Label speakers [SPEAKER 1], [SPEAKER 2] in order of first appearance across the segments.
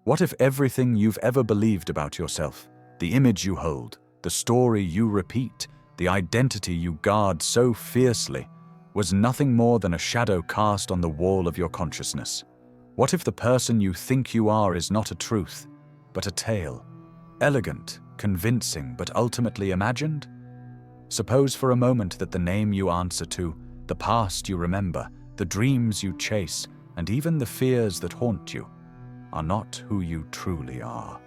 [SPEAKER 1] What if everything you've ever believed about yourself, the image you hold, the story you repeat, the identity you guard so fiercely, was nothing more than a shadow cast on the wall of your consciousness? What if the person you think you are is not a truth, but a tale? Elegant, convincing, but ultimately imagined? Suppose for a moment that the name you answer to, the past you remember, the dreams you chase, and even the fears that haunt you, are not who you truly are.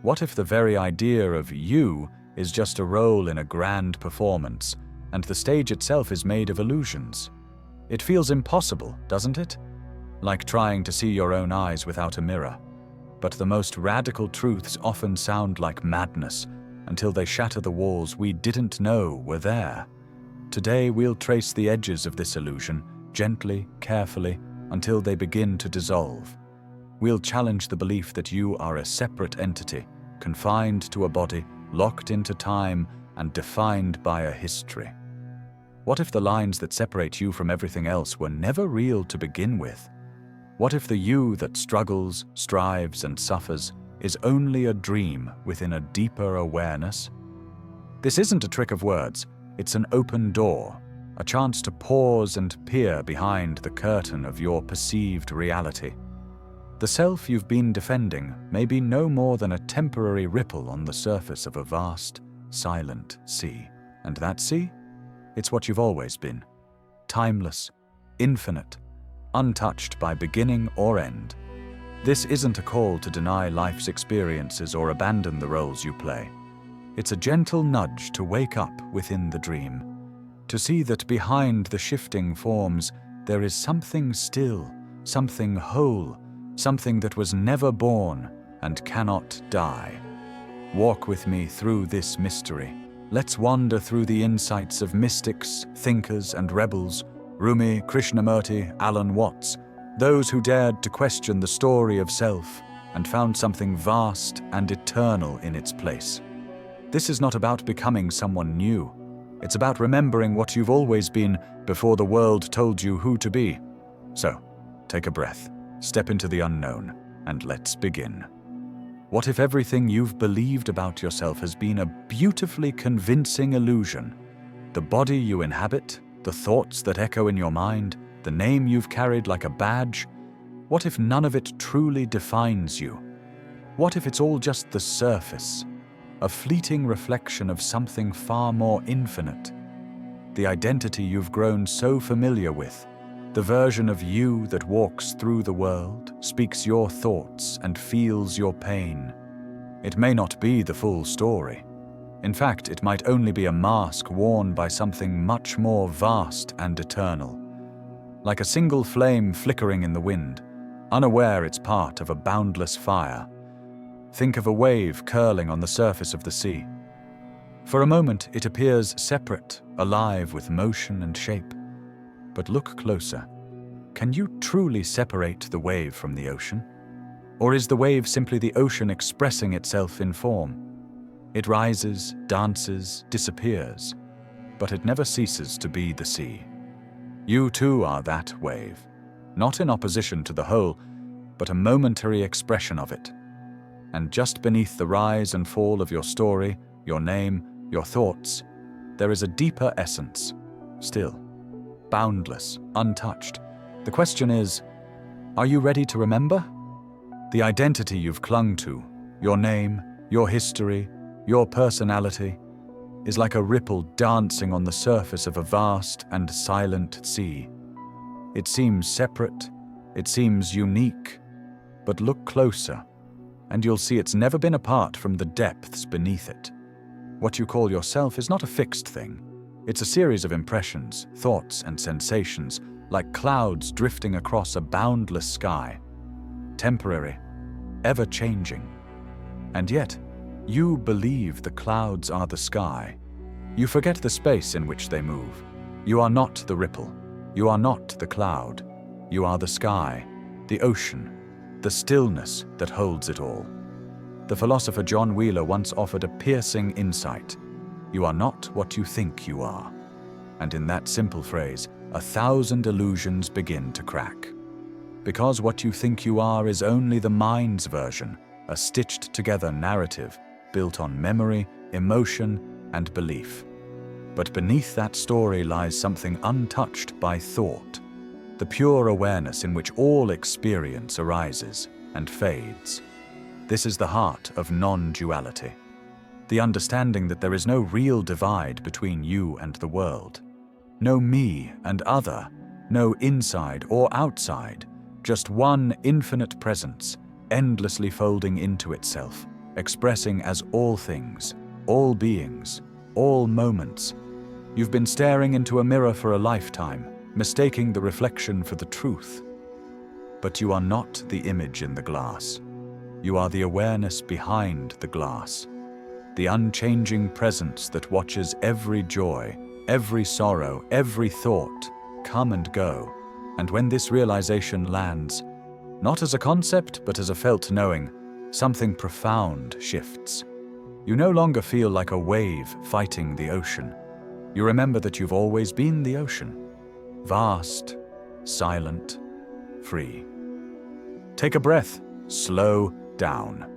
[SPEAKER 1] What if the very idea of you is just a role in a grand performance, and the stage itself is made of illusions? It feels impossible, doesn't it? Like trying to see your own eyes without a mirror. But the most radical truths often sound like madness until they shatter the walls we didn't know were there. Today we'll trace the edges of this illusion, gently, carefully, until they begin to dissolve. We'll challenge the belief that you are a separate entity, confined to a body, locked into time, and defined by a history. What if the lines that separate you from everything else were never real to begin with? What if the you that struggles, strives, and suffers is only a dream within a deeper awareness? This isn't a trick of words, it's an open door, a chance to pause and peer behind the curtain of your perceived reality. The self you've been defending may be no more than a temporary ripple on the surface of a vast, silent sea. And that sea? It's what you've always been. Timeless, infinite, untouched by beginning or end. This isn't a call to deny life's experiences or abandon the roles you play. It's a gentle nudge to wake up within the dream, to see that behind the shifting forms there is something still, something whole, something that was never born and cannot die. Walk with me through this mystery. Let's wander through the insights of mystics, thinkers, and rebels, Rumi, Krishnamurti, Alan Watts, those who dared to question the story of self and found something vast and eternal in its place. This is not about becoming someone new. It's about remembering what you've always been before the world told you who to be. So, take a breath, step into the unknown, and let's begin. What if everything you've believed about yourself has been a beautifully convincing illusion? The body you inhabit, the thoughts that echo in your mind, the name you've carried like a badge? What if none of it truly defines you? What if it's all just the surface, a fleeting reflection of something far more infinite? The identity you've grown so familiar with, the version of you that walks through the world, speaks your thoughts, and feels your pain. It may not be the full story. In fact, it might only be a mask worn by something much more vast and eternal. Like a single flame flickering in the wind, unaware it's part of a boundless fire. Think of a wave curling on the surface of the sea. For a moment, it appears separate, alive with motion and shape. But look closer. Can you truly separate the wave from the ocean? Or is the wave simply the ocean expressing itself in form? It rises, dances, disappears, but it never ceases to be the sea. You too are that wave, not in opposition to the whole, but a momentary expression of it. And just beneath the rise and fall of your story, your name, your thoughts, there is a deeper essence, still, boundless, untouched. The question is, are you ready to remember? The identity you've clung to, your name, your history, your personality, is like a ripple dancing on the surface of a vast and silent sea. It seems separate, it seems unique, but look closer, and you'll see it's never been apart from the depths beneath it. What you call yourself is not a fixed thing. It's a series of impressions, thoughts, and sensations, like clouds drifting across a boundless sky. Temporary, ever-changing. And yet, you believe the clouds are the sky. You forget the space in which they move. You are not the ripple. You are not the cloud. You are the sky, the ocean, the stillness that holds it all. The philosopher John Wheeler once offered a piercing insight. You are not what you think you are. And in that simple phrase, 1,000 illusions begin to crack. Because what you think you are is only the mind's version, a stitched-together narrative built on memory, emotion, and belief. But beneath that story lies something untouched by thought, the pure awareness in which all experience arises and fades. This is the heart of non-duality, the understanding that there is no real divide between you and the world. No me and other, no inside or outside, just one infinite presence, endlessly folding into itself, expressing as all things, all beings, all moments. You've been staring into a mirror for a lifetime, mistaking the reflection for the truth. But you are not the image in the glass. You are the awareness behind the glass, the unchanging presence that watches every joy, every sorrow, every thought come and go. And when this realization lands, not as a concept but as a felt knowing, something profound shifts. You no longer feel like a wave fighting the ocean. You remember that you've always been the ocean, vast, silent, free. Take a breath, slow down.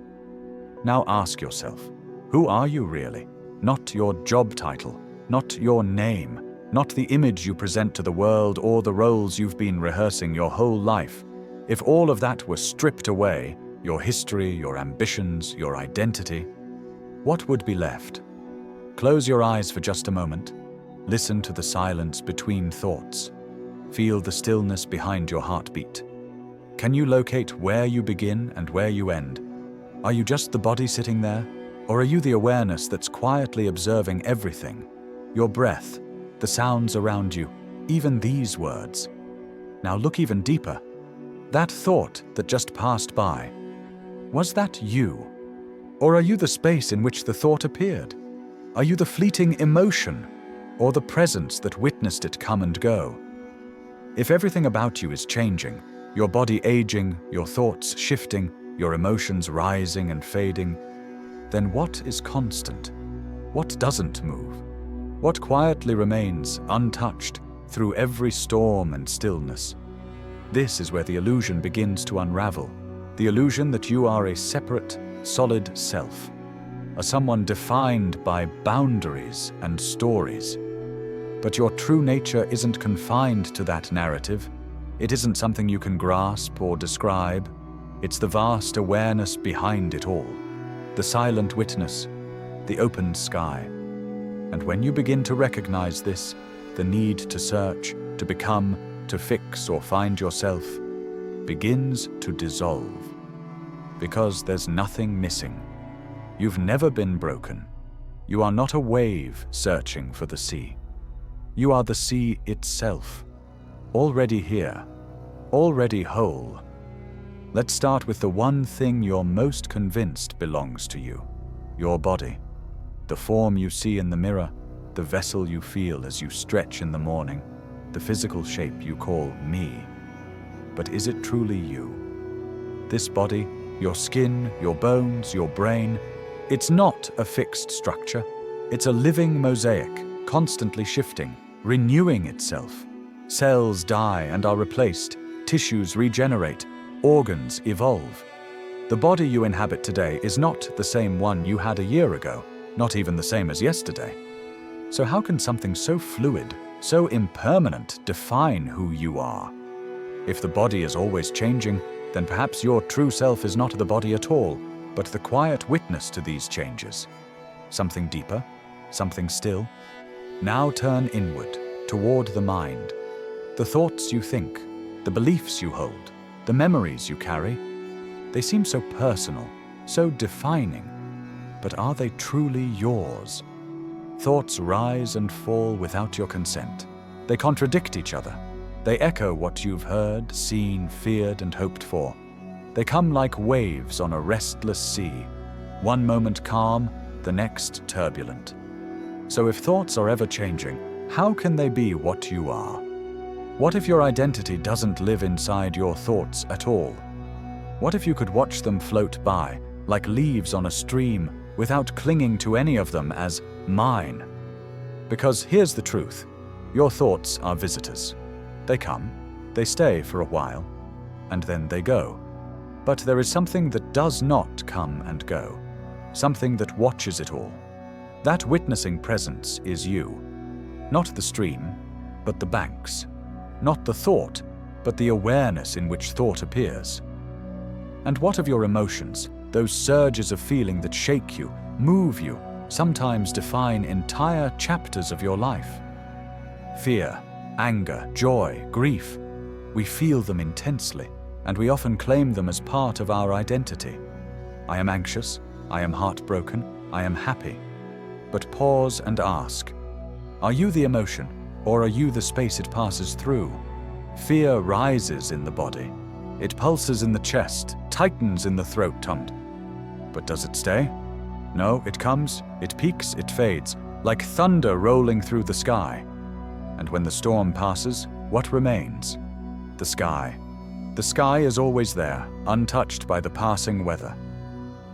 [SPEAKER 1] Now ask yourself, who are you really? Not your job title, not your name, not the image you present to the world or the roles you've been rehearsing your whole life. If all of that were stripped away, your history, your ambitions, your identity, what would be left? Close your eyes for just a moment. Listen to the silence between thoughts. Feel the stillness behind your heartbeat. Can you locate where you begin and where you end? Are you just the body sitting there? Or are you the awareness that's quietly observing everything? Your breath, the sounds around you, even these words. Now look even deeper. That thought that just passed by, was that you? Or are you the space in which the thought appeared? Are you the fleeting emotion, or the presence that witnessed it come and go? If everything about you is changing, your body aging, your thoughts shifting, your emotions rising and fading, then what is constant? What doesn't move? What quietly remains untouched through every storm and stillness? This is where the illusion begins to unravel, the illusion that you are a separate, solid self, a someone defined by boundaries and stories. But your true nature isn't confined to that narrative. It isn't something you can grasp or describe. It's the vast awareness behind it all, the silent witness, the open sky. And when you begin to recognize this, the need to search, to become, to fix or find yourself begins to dissolve. Because there's nothing missing. You've never been broken. You are not a wave searching for the sea. You are the sea itself, already here, already whole. Let's start with the one thing you're most convinced belongs to you, your body. The form you see in the mirror, the vessel you feel as you stretch in the morning, the physical shape you call me. But is it truly you? This body, your skin, your bones, your brain, it's not a fixed structure. It's a living mosaic, constantly shifting, renewing itself. Cells die and are replaced, tissues regenerate, organs evolve. The body you inhabit today is not the same one you had a year ago, not even the same as yesterday. So how can something so fluid, so impermanent define who you are? If the body is always changing, then perhaps your true self is not the body at all, but the quiet witness to these changes. Something deeper, something still. Now turn inward, toward the mind. The thoughts you think, the beliefs you hold, the memories you carry, they seem so personal, so defining. But are they truly yours? Thoughts rise and fall without your consent. They contradict each other. They echo what you've heard, seen, feared, and hoped for. They come like waves on a restless sea, one moment calm, the next turbulent. So if thoughts are ever changing, how can they be what you are? What if your identity doesn't live inside your thoughts at all? What if you could watch them float by, like leaves on a stream, without clinging to any of them as mine? Because here's the truth. Your thoughts are visitors. They come, they stay for a while. and then they go. But there is something that does not come and go, something that watches it all. That witnessing presence is you. Not the stream, but the banks. Not the thought, but the awareness in which thought appears. And what of your emotions, those surges of feeling that shake you, move you, sometimes define entire chapters of your life? Fear, anger, joy, grief. We feel them intensely, and we often claim them as part of our identity. I am anxious, I am heartbroken, I am happy. But pause and ask, are you the emotion, or are you the space it passes through? Fear rises in the body. It pulses in the chest, tightens in the throat. But does it stay? No, it comes, it peaks, it fades, like thunder rolling through the sky. And when the storm passes, what remains? The sky. The sky is always there, untouched by the passing weather.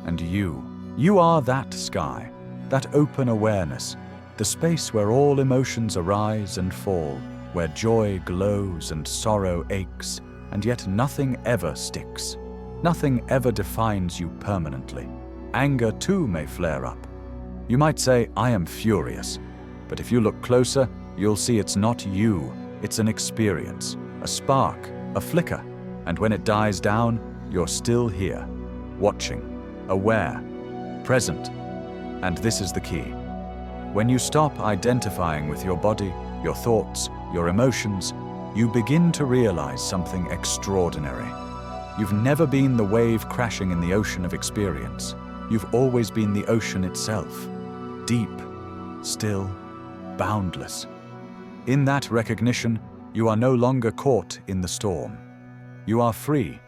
[SPEAKER 1] And you are that sky, that open awareness, the space where all emotions arise and fall, where joy glows and sorrow aches, and yet nothing ever sticks. Nothing ever defines you permanently. Anger too may flare up. You might say, I am furious. But if you look closer, you'll see it's not you. It's an experience, a spark, a flicker. And when it dies down, you're still here, watching, aware, present. And this is the key. When you stop identifying with your body, your thoughts, your emotions, you begin to realize something extraordinary. You've never been the wave crashing in the ocean of experience. You've always been the ocean itself, deep, still, boundless. In that recognition, you are no longer caught in the storm. You are free,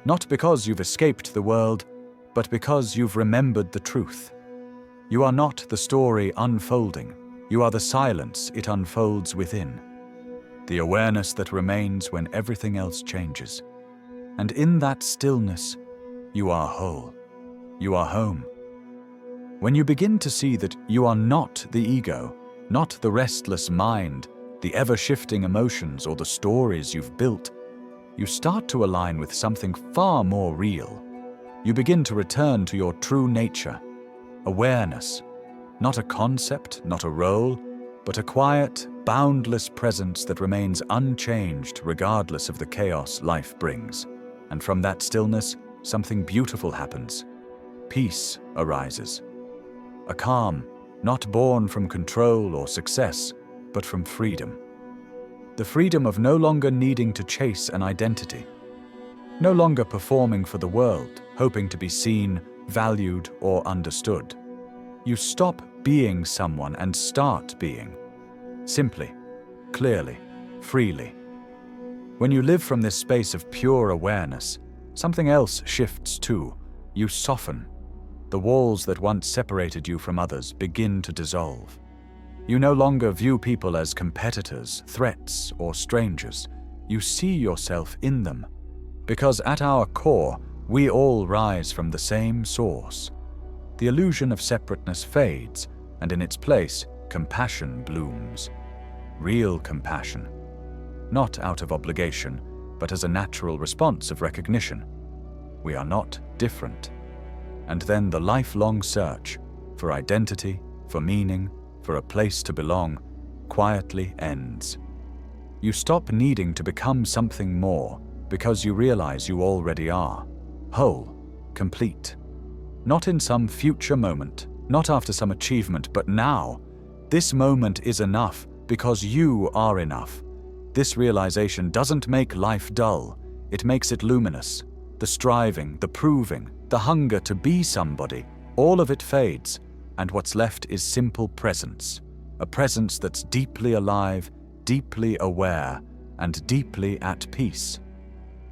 [SPEAKER 1] not because you've escaped the world, but because you've remembered the truth. You are not the story unfolding. You are the silence it unfolds within. The awareness that remains when everything else changes. And in that stillness, you are whole. You are home. When you begin to see that you are not the ego, not the restless mind, the ever-shifting emotions or the stories you've built, you start to align with something far more real. You begin to return to your true nature, awareness, not a concept, not a role, but a quiet, boundless presence that remains unchanged regardless of the chaos life brings. And from that stillness, something beautiful happens. Peace arises. A calm, not born from control or success, but from freedom. The freedom of no longer needing to chase an identity. No longer performing for the world, hoping to be seen, valued, or understood. You stop being someone and start being. Simply, clearly, freely. When you live from this space of pure awareness, something else shifts too. You soften. The walls that once separated you from others begin to dissolve. You no longer view people as competitors, threats, or strangers. You see yourself in them. Because at our core, we all rise from the same source. The illusion of separateness fades, and in its place, compassion blooms. Real compassion. Not out of obligation, but as a natural response of recognition. We are not different. And then the lifelong search for identity, for meaning, for a place to belong, quietly ends. You stop needing to become something more because you realize you already are. Whole, complete. Not in some future moment, not after some achievement, but now. This moment is enough because you are enough. This realization doesn't make life dull, it makes it luminous. The striving, the proving, the hunger to be somebody, all of it fades, and what's left is simple presence. A presence that's deeply alive, deeply aware, and deeply at peace.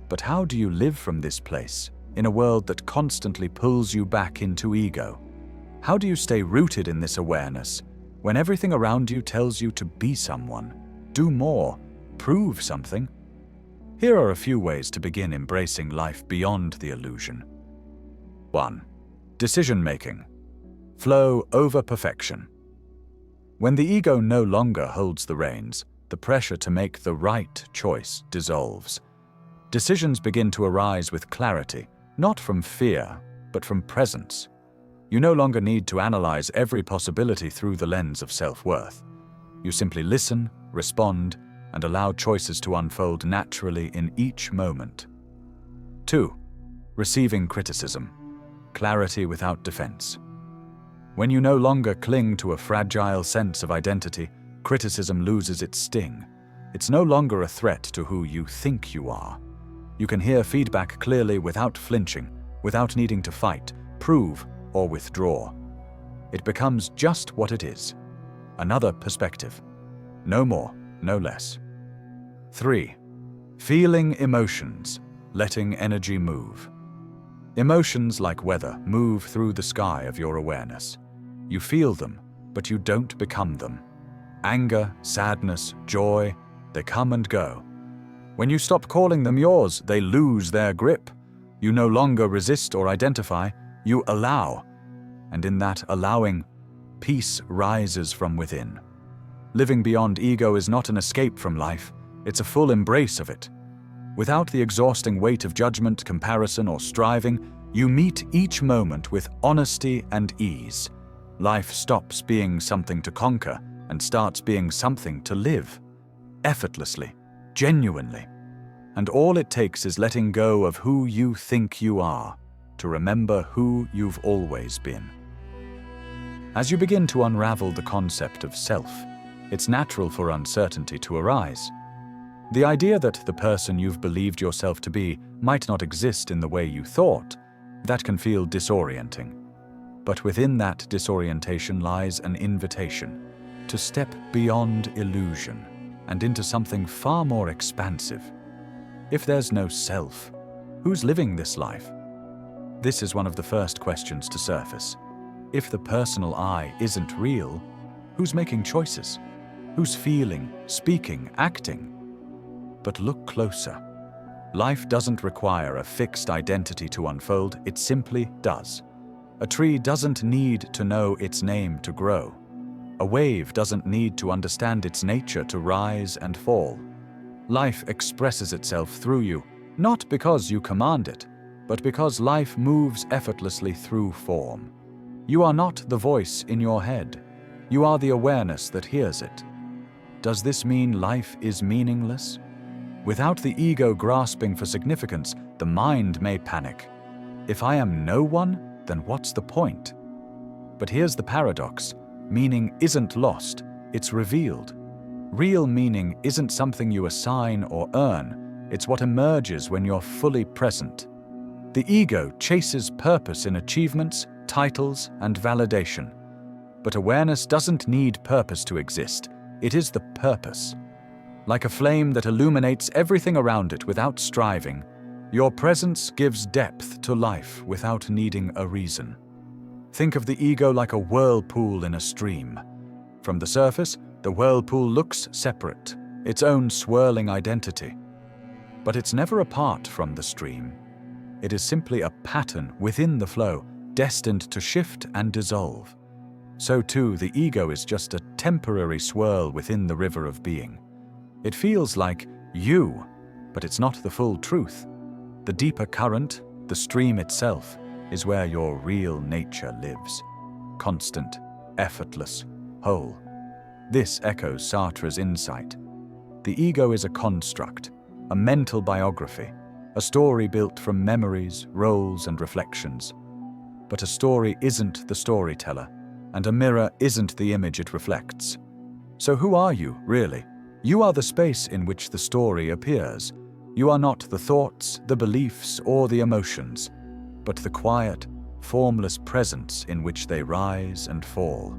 [SPEAKER 1] But how do you live from this place, in a world that constantly pulls you back into ego? How do you stay rooted in this awareness, when everything around you tells you to be someone, do more, prove something? Here are a few ways to begin embracing life beyond the illusion. 1. Decision-making. Flow over perfection. When the ego no longer holds the reins, the pressure to make the right choice dissolves. Decisions begin to arise with clarity, not from fear, but from presence. You no longer need to analyze every possibility through the lens of self-worth. You simply listen, respond, and allow choices to unfold naturally in each moment. 2. Receiving criticism. Clarity without defense. When you no longer cling to a fragile sense of identity, criticism loses its sting. It's no longer a threat to who you think you are. You can hear feedback clearly without flinching, without needing to fight, prove, or withdraw. It becomes just what it is. Another perspective. No more, no less. 3. Feeling emotions, letting energy move. Emotions, like weather, move through the sky of your awareness. You feel them, but you don't become them. Anger, sadness, joy, they come and go. When you stop calling them yours, they lose their grip. You no longer resist or identify, you allow. And in that allowing, peace rises from within. Living beyond ego is not an escape from life, it's a full embrace of it. Without the exhausting weight of judgment, comparison, or striving, you meet each moment with honesty and ease. Life stops being something to conquer and starts being something to live. Effortlessly, genuinely. And all it takes is letting go of who you think you are to remember who you've always been. As you begin to unravel the concept of self, it's natural for uncertainty to arise. The idea that the person you've believed yourself to be might not exist in the way you thought, that can feel disorienting. But within that disorientation lies an invitation to step beyond illusion and into something far more expansive. If there's no self, who's living this life? This is one of the first questions to surface. If the personal I isn't real, who's making choices? Who's feeling, speaking, acting? But look closer. Life doesn't require a fixed identity to unfold, it simply does. A tree doesn't need to know its name to grow. A wave doesn't need to understand its nature to rise and fall. Life expresses itself through you, not because you command it, but because life moves effortlessly through form. You are not the voice in your head. You are the awareness that hears it. Does this mean life is meaningless? Without the ego grasping for significance, the mind may panic. If I am no one, then what's the point? But here's the paradox. Meaning isn't lost, it's revealed. Real meaning isn't something you assign or earn, it's what emerges when you're fully present. The ego chases purpose in achievements, titles, and validation. But awareness doesn't need purpose to exist, it is the purpose. Like a flame that illuminates everything around it without striving, your presence gives depth to life without needing a reason. Think of the ego like a whirlpool in a stream. From the surface, the whirlpool looks separate, its own swirling identity. But it's never apart from the stream. It is simply a pattern within the flow, destined to shift and dissolve. So too, the ego is just a temporary swirl within the river of being. It feels like you, but it's not the full truth. The deeper current, the stream itself, is where your real nature lives. Constant, effortless, whole. This echoes Sartre's insight. The ego is a construct, a mental biography, a story built from memories, roles, and reflections. But a story isn't the storyteller, and a mirror isn't the image it reflects. So who are you, really? You are the space in which the story appears. You are not the thoughts, the beliefs, or the emotions, but the quiet, formless presence in which they rise and fall.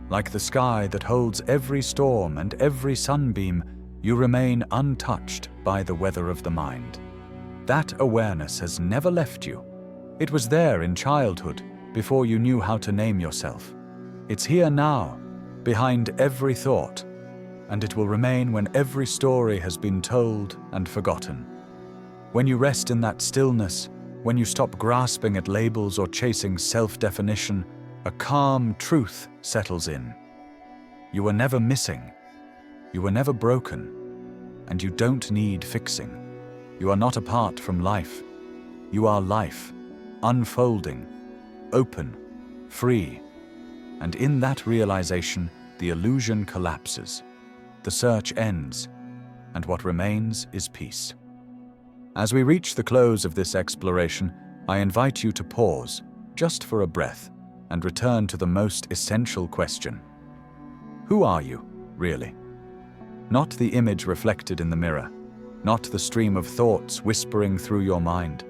[SPEAKER 1] Like the sky that holds every storm and every sunbeam, you remain untouched by the weather of the mind. That awareness has never left you. It was there in childhood, before you knew how to name yourself. It's here now, behind every thought, and it will remain when every story has been told and forgotten. When you rest in that stillness, when you stop grasping at labels or chasing self-definition, a calm truth settles in. You were never missing. You were never broken. And you don't need fixing. You are not apart from life. You are life, unfolding, open, free. And in that realization, the illusion collapses. The search ends, and what remains is peace. As we reach the close of this exploration, I invite you to pause, just for a breath, and return to the most essential question. Who are you, really? Not the image reflected in the mirror, not the stream of thoughts whispering through your mind,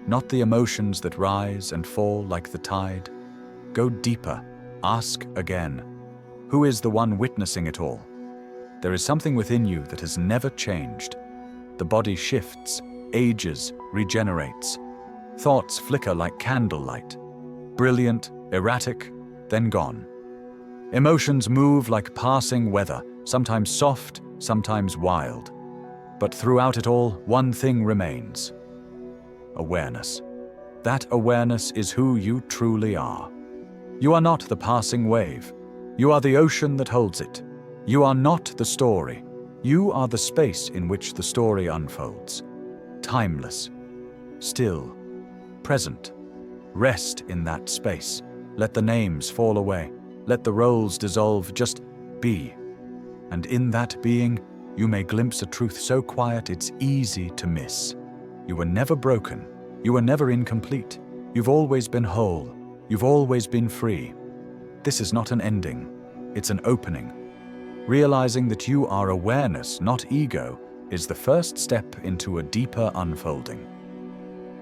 [SPEAKER 1] not the emotions that rise and fall like the tide. Go deeper, ask again. Who is the one witnessing it all? There is something within you that has never changed. The body shifts, ages, regenerates. Thoughts flicker like candlelight, brilliant, erratic, then gone. Emotions move like passing weather, sometimes soft, sometimes wild. But throughout it all, one thing remains: awareness. That awareness is who you truly are. You are not the passing wave. You are the ocean that holds it. You are not the story. You are the space in which the story unfolds. Timeless, still, present. Rest in that space. Let the names fall away. Let the roles dissolve. Just be. And in that being, you may glimpse a truth so quiet it's easy to miss. You were never broken. You were never incomplete. You've always been whole. You've always been free. This is not an ending. It's an opening. Realizing that you are awareness, not ego, is the first step into a deeper unfolding.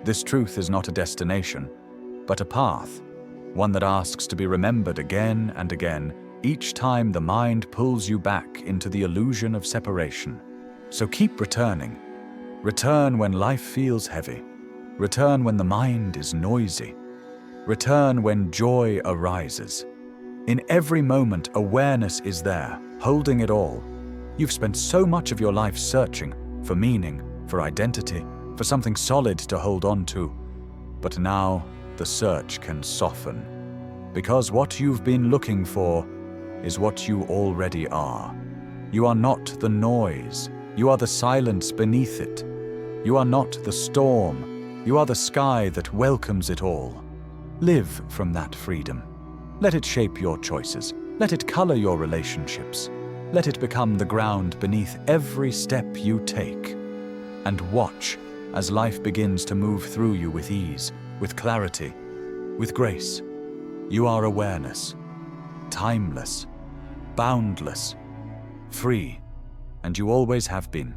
[SPEAKER 1] This truth is not a destination, but a path, one that asks to be remembered again and again, each time the mind pulls you back into the illusion of separation. So keep returning. Return when life feels heavy. Return when the mind is noisy. Return when joy arises. In every moment, awareness is there, holding it all. You've spent so much of your life searching for meaning, for identity, for something solid to hold on to. But now, the search can soften. Because what you've been looking for is what you already are. You are not the noise. You are the silence beneath it. You are not the storm. You are the sky that welcomes it all. Live from that freedom. Let it shape your choices. Let it color your relationships. Let it become the ground beneath every step you take. And watch as life begins to move through you with ease, with clarity, with grace. You are awareness, timeless, boundless, free, and you always have been.